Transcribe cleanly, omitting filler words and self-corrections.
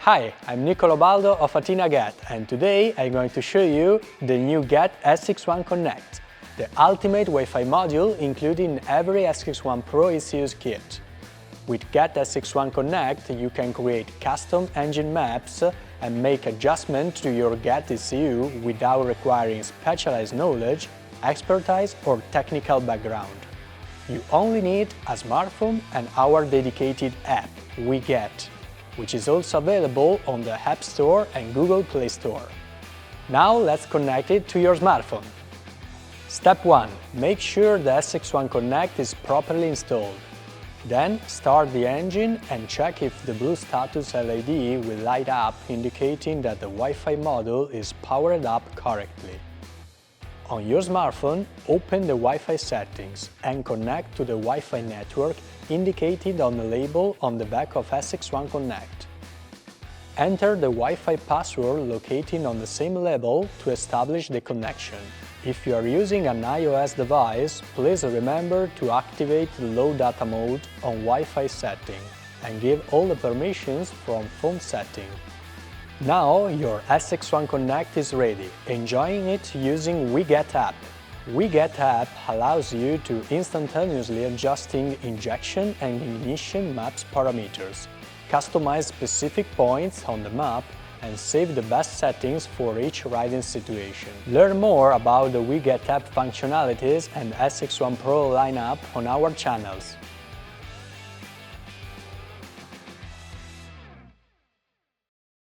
Hi, I'm Nicolo Baldo of Athena Get, and today I'm going to show you the new Get SX1 Connect, the ultimate Wi-Fi module included in every SX1 Pro ECU's kit. With Get SX1 Connect, you can create custom engine maps and make adjustments to your Get ECU without requiring specialized knowledge, expertise or technical background. You only need a smartphone and our dedicated app, WeGet, which is also available on the App Store and Google Play Store. Now let's connect it to your smartphone. Step 1. Make sure the SX1 Connect is properly installed. Then start the engine and check if the blue status LED will light up, indicating that the Wi-Fi module is powered up correctly. On your smartphone, open the Wi-Fi settings and connect to the Wi-Fi network indicated on the label on the back of SX1 Connect. Enter the Wi-Fi password located on the same label to establish the connection. If you are using an iOS device, please remember to activate the low data mode on Wi-Fi setting and give all the permissions from phone setting. Now your SX1 Connect is ready, enjoying it using WeGet app. WeGet app allows you to instantaneously adjusting injection and ignition maps parameters, customize specific points on the map, and save the best settings for each riding situation. Learn more about the WeGet app functionalities and SX1 Pro lineup on our channels.